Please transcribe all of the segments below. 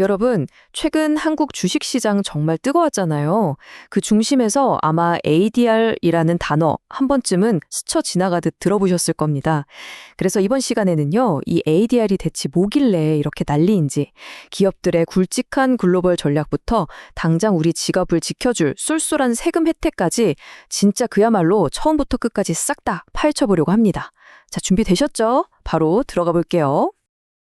여러분, 최근 한국 주식시장 정말 뜨거웠잖아요. 그 중심에서 아마 ADR이라는 단어 한 번쯤은 스쳐 지나가듯 들어보셨을 겁니다. 그래서 이번 시간에는요, 이 ADR이 대체 뭐길래 이렇게 난리인지, 기업들의 굵직한 글로벌 전략부터 당장 우리 직업을 지켜줄 쏠쏠한 세금 혜택까지 진짜 그야말로 처음부터 끝까지 싹 다 파헤쳐보려고 합니다. 자, 준비되셨죠? 바로 들어가 볼게요.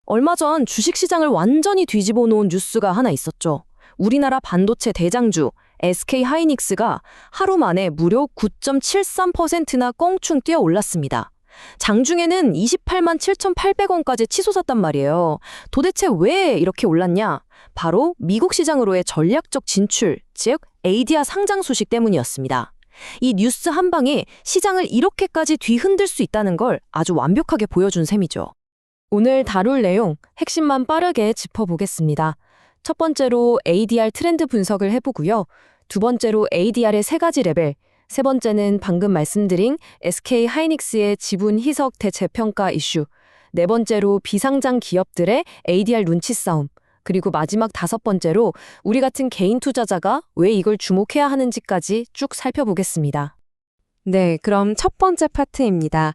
얼마 전 주식시장을 완전히 뒤집어 놓은 뉴스가 하나 있었죠. 우리나라 반도체 대장주 SK하이닉스가 하루 만에 무려 9.73%나 껑충 뛰어 올랐습니다. 장중에는 28만 7,800원까지 치솟았단 말이에요. 도대체 왜 이렇게 올랐냐? 바로 미국 시장으로의 전략적 진출, 즉 ADR 상장 소식 때문이었습니다. 이 뉴스 한 방에 시장을 이렇게까지 뒤흔들 수 있다는 걸 아주 완벽하게 보여준 셈이죠. 오늘 다룰 내용 핵심만 빠르게 짚어보겠습니다. 첫 번째로 ADR 트렌드 분석을 해보고요. 두 번째로 ADR의 세 가지 레벨, 세 번째는 방금 말씀드린 SK하이닉스의 지분 희석 대재평가 이슈, 네 번째로 비상장 기업들의 ADR 눈치 싸움, 그리고 마지막 다섯 번째로 우리 같은 개인 투자자가 왜 이걸 주목해야 하는지까지 쭉 살펴보겠습니다. 네, 그럼 첫 번째 파트입니다.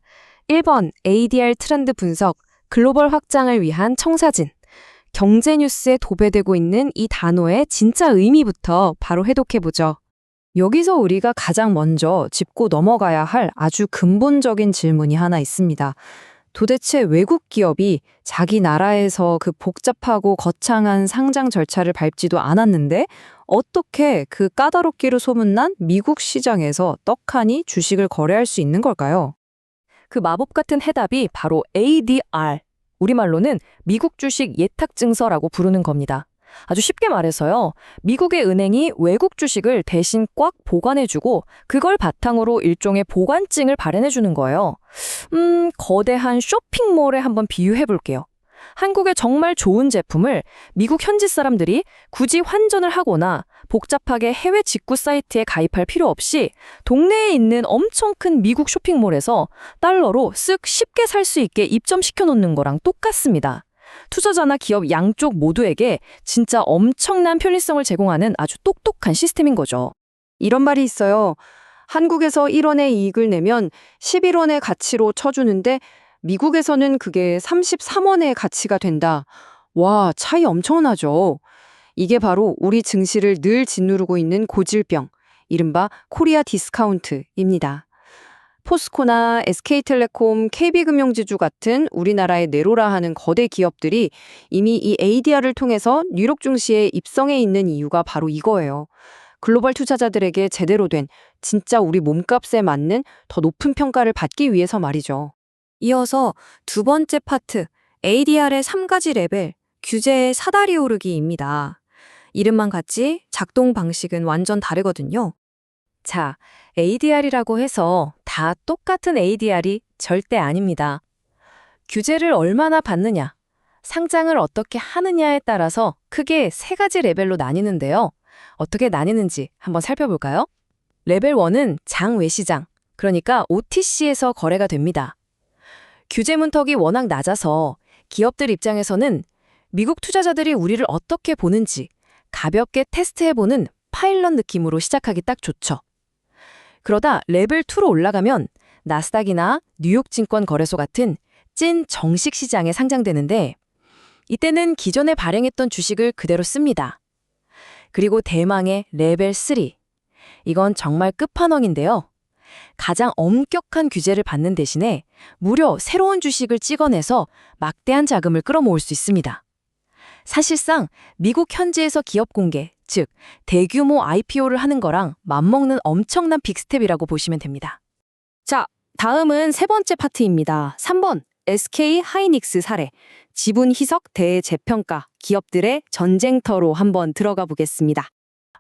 1번 ADR 트렌드 분석, 글로벌 확장을 위한 청사진. 경제 뉴스에 도배되고 있는 이 단어의 진짜 의미부터 바로 해독해보죠. 여기서 우리가 가장 먼저 짚고 넘어가야 할 아주 근본적인 질문이 하나 있습니다. 도대체 외국 기업이 자기 나라에서 그 복잡하고 거창한 상장 절차를 밟지도 않았는데 어떻게 그 까다롭기로 소문난 미국 시장에서 떡하니 주식을 거래할 수 있는 걸까요? 그 마법 같은 해답이 바로 ADR, 우리말로는 미국 주식 예탁증서라고 부르는 겁니다. 아주 쉽게 말해서요, 미국의 은행이 외국 주식을 대신 꽉 보관해주고 그걸 바탕으로 일종의 보관증을 발행해주는 거예요. 거대한 쇼핑몰에 한번 비유해볼게요. 한국의 정말 좋은 제품을 미국 현지 사람들이 굳이 환전을 하거나 복잡하게 해외 직구 사이트에 가입할 필요 없이 동네에 있는 엄청 큰 미국 쇼핑몰에서 달러로 쓱 쉽게 살 수 있게 입점시켜 놓는 거랑 똑같습니다. 투자자나 기업 양쪽 모두에게 진짜 엄청난 편리성을 제공하는 아주 똑똑한 시스템인 거죠. 이런 말이 있어요. 한국에서 1원의 이익을 내면 11원의 가치로 쳐주는데 미국에서는 그게 33원의 가치가 된다. 와, 차이 엄청나죠. 이게 바로 우리 증시를 늘 짓누르고 있는 고질병, 이른바 코리아 디스카운트입니다. 포스코나 SK텔레콤, KB금융지주 같은 우리나라의 네로라 하는 거대 기업들이 이미 이 ADR을 통해서 뉴욕 증시에 입성해 있는 이유가 바로 이거예요. 글로벌 투자자들에게 제대로 된 진짜 우리 몸값에 맞는 더 높은 평가를 받기 위해서 말이죠. 이어서 두 번째 파트, ADR의 3가지 레벨, 규제의 사다리 오르기입니다. 이름만 같지 작동 방식은 완전 다르거든요. 자, ADR이라고 해서 다 똑같은 ADR이 절대 아닙니다. 규제를 얼마나 받느냐, 상장을 어떻게 하느냐에 따라서 크게 세 가지 레벨로 나뉘는데요. 어떻게 나뉘는지 한번 살펴볼까요? 레벨 1은 장외시장, 그러니까 OTC에서 거래가 됩니다. 규제 문턱이 워낙 낮아서 기업들 입장에서는 미국 투자자들이 우리를 어떻게 보는지 가볍게 테스트해보는 파일럿 느낌으로 시작하기 딱 좋죠. 그러다 레벨 2로 올라가면 나스닥이나 뉴욕 증권 거래소 같은 찐 정식 시장에 상장되는데 이때는 기존에 발행했던 주식을 그대로 씁니다. 그리고 대망의 레벨 3. 이건 정말 끝판왕인데요. 가장 엄격한 규제를 받는 대신에 무려 새로운 주식을 찍어내서 막대한 자금을 끌어모을 수 있습니다. 사실상 미국 현지에서 기업 공개, 즉 대규모 IPO를 하는 거랑 맞먹는 엄청난 빅스텝이라고 보시면 됩니다. 자, 다음은 세 번째 파트입니다. 3번 SK하이닉스 사례, 지분 희석 대재평가, 기업들의 전쟁터로 한번 들어가 보겠습니다.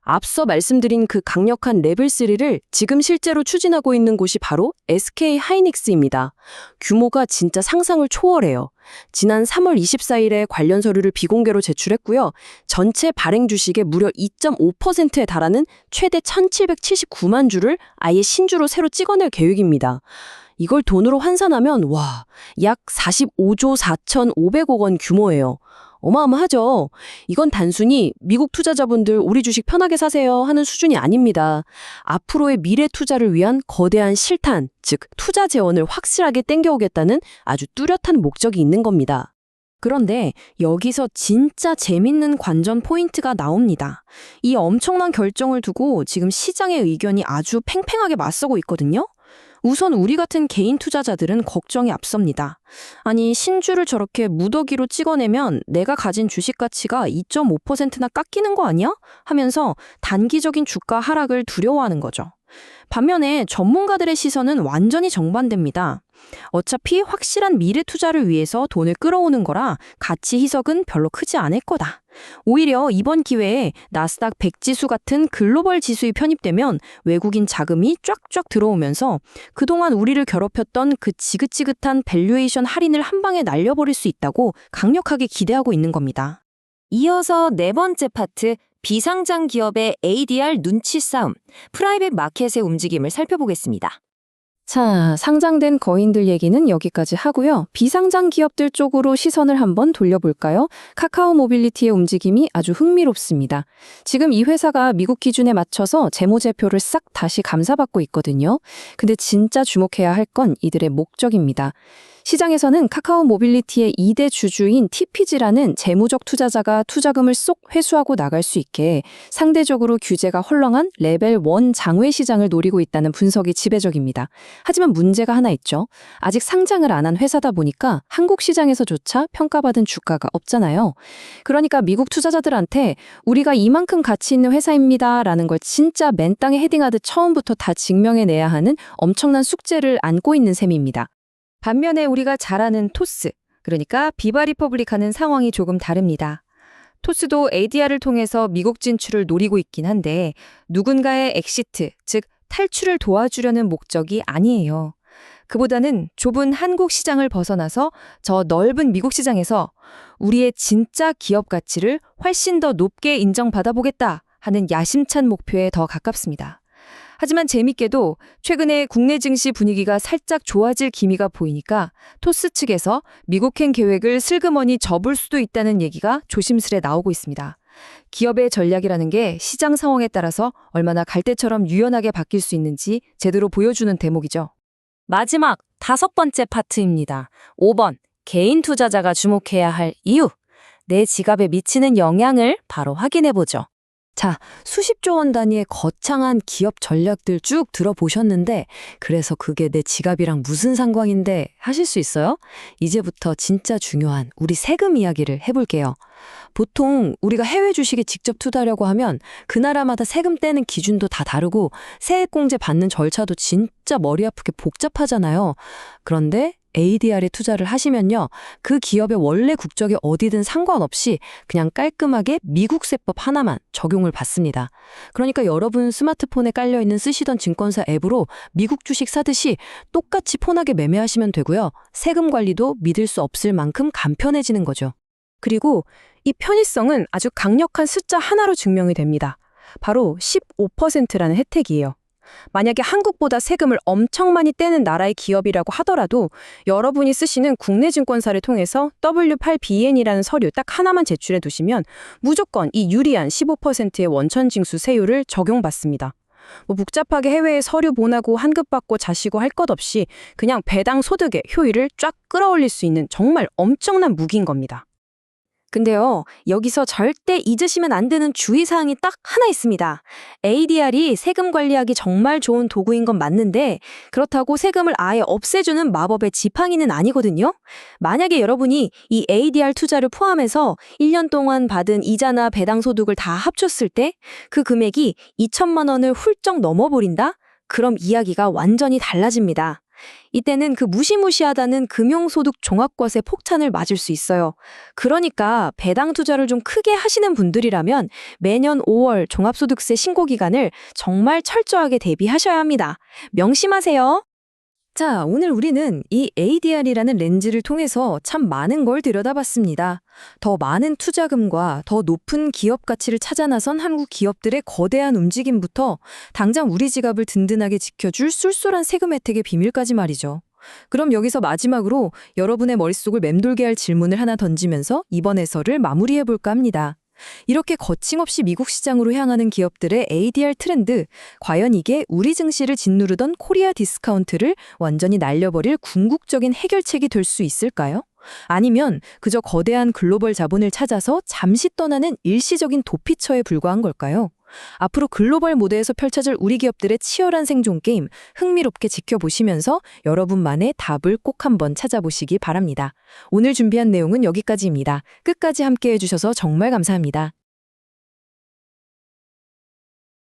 앞서 말씀드린 그 강력한 레벨 3를 지금 실제로 추진하고 있는 곳이 바로 SK하이닉스입니다. 규모가 진짜 상상을 초월해요. 지난 3월 24일에 관련 서류를 비공개로 제출했고요. 전체 발행 주식의 무려 2.5%에 달하는 최대 1,779만 주를 아예 신주로 새로 찍어낼 계획입니다. 이걸 돈으로 환산하면 약 45조 4,500억 원 규모예요. 어마어마하죠. 이건 단순히 미국 투자자분들 우리 주식 편하게 사세요 하는 수준이 아닙니다. 앞으로의 미래 투자를 위한 거대한 실탄, 즉 투자 재원을 확실하게 땡겨오겠다는 아주 뚜렷한 목적이 있는 겁니다. 그런데 여기서 진짜 재밌는 관전 포인트가 나옵니다. 이 엄청난 결정을 두고 지금 시장의 의견이 아주 팽팽하게 맞서고 있거든요. 우선 우리 같은 개인 투자자들은 걱정이 앞섭니다. 아니, 신주를 저렇게 무더기로 찍어내면 내가 가진 주식 가치가 2.5%나 깎이는 거 아니야? 하면서 단기적인 주가 하락을 두려워하는 거죠. 반면에 전문가들의 시선은 완전히 정반대입니다. 어차피 확실한 미래 투자를 위해서 돈을 끌어오는 거라 가치 희석은 별로 크지 않을 거다. 오히려 이번 기회에 나스닥 100지수 같은 글로벌 지수에 편입되면 외국인 자금이 쫙쫙 들어오면서 그동안 우리를 괴롭혔던 그 지긋지긋한 밸류에이션 할인을 한 방에 날려버릴 수 있다고 강력하게 기대하고 있는 겁니다. 이어서 네 번째 파트, 비상장 기업의 ADR 눈치 싸움, 프라이빗 마켓의 움직임을 살펴보겠습니다. 자, 상장된 거인들 얘기는 여기까지 하고요. 비상장 기업들 쪽으로 시선을 한번 돌려볼까요? 카카오 모빌리티의 움직임이 아주 흥미롭습니다. 지금 이 회사가 미국 기준에 맞춰서 재무제표를 싹 다시 감사받고 있거든요. 근데 진짜 주목해야 할 건 이들의 목적입니다. 시장에서는 카카오 모빌리티의 2대 주주인 TPG라는 재무적 투자자가 투자금을 쏙 회수하고 나갈 수 있게 상대적으로 규제가 헐렁한 레벨 1 장외 시장을 노리고 있다는 분석이 지배적입니다. 하지만 문제가 하나 있죠. 아직 상장을 안 한 회사다 보니까 한국 시장에서조차 평가받은 주가가 없잖아요. 그러니까 미국 투자자들한테 우리가 이만큼 가치 있는 회사입니다 라는 걸 진짜 맨 땅에 헤딩하듯 처음부터 다 증명해내야 하는 엄청난 숙제를 안고 있는 셈입니다. 반면에 우리가 잘 아는 토스, 그러니까 비바 리퍼블릭하는 상황이 조금 다릅니다. 토스도 ADR을 통해서 미국 진출을 노리고 있긴 한데 누군가의 엑시트, 즉 탈출을 도와주려는 목적이 아니에요. 그보다는 좁은 한국 시장을 벗어나서 저 넓은 미국 시장에서 우리의 진짜 기업 가치를 훨씬 더 높게 인정받아 보겠다 하는 야심찬 목표에 더 가깝습니다. 하지만 재밌게도 최근에 국내 증시 분위기가 살짝 좋아질 기미가 보이니까 토스 측에서 미국행 계획을 슬그머니 접을 수도 있다는 얘기가 조심스레 나오고 있습니다. 기업의 전략이라는 게 시장 상황에 따라서 얼마나 갈대처럼 유연하게 바뀔 수 있는지 제대로 보여주는 대목이죠. 마지막 5번째 파트입니다. 5번, 개인 투자자가 주목해야 할 이유. 내 지갑에 미치는 영향을 바로 확인해보죠. 자, 수십조 원 단위의 거창한 기업 전략들 쭉 들어보셨는데 그래서 그게 내 지갑이랑 무슨 상관인데 하실 수 있어요? 이제부터 진짜 중요한 우리 세금 이야기를 해볼게요. 보통 우리가 해외 주식에 직접 투자하려고 하면 그 나라마다 세금 떼는 기준도 다 다르고 세액공제 받는 절차도 진짜 머리 아프게 복잡하잖아요. 그런데 ADR에 투자를 하시면요. 그 기업의 원래 국적이 어디든 상관없이 그냥 깔끔하게 미국세법 하나만 적용을 받습니다. 그러니까 여러분 스마트폰에 깔려있는 쓰시던 증권사 앱으로 미국 주식 사듯이 똑같이 폰하게 매매하시면 되고요. 세금 관리도 믿을 수 없을 만큼 간편해지는 거죠. 그리고 이 편의성은 아주 강력한 숫자 하나로 증명이 됩니다. 바로 15%라는 혜택이에요. 만약에 한국보다 세금을 엄청 많이 떼는 나라의 기업이라고 하더라도 여러분이 쓰시는 국내 증권사를 통해서 W8BN이라는 서류 딱 하나만 제출해 두시면 무조건 이 유리한 15%의 원천징수 세율을 적용받습니다. 복잡하게 해외에 서류 보내고 환급받고 자시고 할 것 없이 그냥 배당 소득의 효율을 쫙 끌어올릴 수 있는 정말 엄청난 무기인 겁니다. 근데요, 여기서 절대 잊으시면 안 되는 주의사항이 딱 하나 있습니다. ADR이 세금 관리하기 정말 좋은 도구인 건 맞는데 그렇다고 세금을 아예 없애주는 마법의 지팡이는 아니거든요. 만약에 여러분이 이 ADR 투자를 포함해서 1년 동안 받은 이자나 배당 소득을 다 합쳤을 때 그 금액이 2천만 원을 훌쩍 넘어버린다? 그럼 이야기가 완전히 달라집니다. 이때는 그 무시무시하다는 금융소득 종합과세 폭탄을 맞을 수 있어요. 그러니까 배당 투자를 좀 크게 하시는 분들이라면 매년 5월 종합소득세 신고 기간을 정말 철저하게 대비하셔야 합니다. 명심하세요. 자, 오늘 우리는 이 ADR이라는 렌즈를 통해서 참 많은 걸 들여다봤습니다. 더 많은 투자금과 더 높은 기업 가치를 찾아 나선 한국 기업들의 거대한 움직임부터 당장 우리 지갑을 든든하게 지켜줄 쏠쏠한 세금 혜택의 비밀까지 말이죠. 그럼 여기서 마지막으로 여러분의 머릿속을 맴돌게 할 질문을 하나 던지면서 이번 해설을 마무리해볼까 합니다. 이렇게 거침없이 미국 시장으로 향하는 기업들의 ADR 트렌드, 과연 이게 우리 증시를 짓누르던 코리아 디스카운트를 완전히 날려버릴 궁극적인 해결책이 될 수 있을까요? 아니면 그저 거대한 글로벌 자본을 찾아서 잠시 떠나는 일시적인 도피처에 불과한 걸까요? 앞으로 글로벌 무대에서 펼쳐질 우리 기업들의 치열한 생존 게임 흥미롭게 지켜보시면서 여러분만의 답을 꼭 한번 찾아보시기 바랍니다. 오늘 준비한 내용은 여기까지입니다. 끝까지 함께해 주셔서 정말 감사합니다.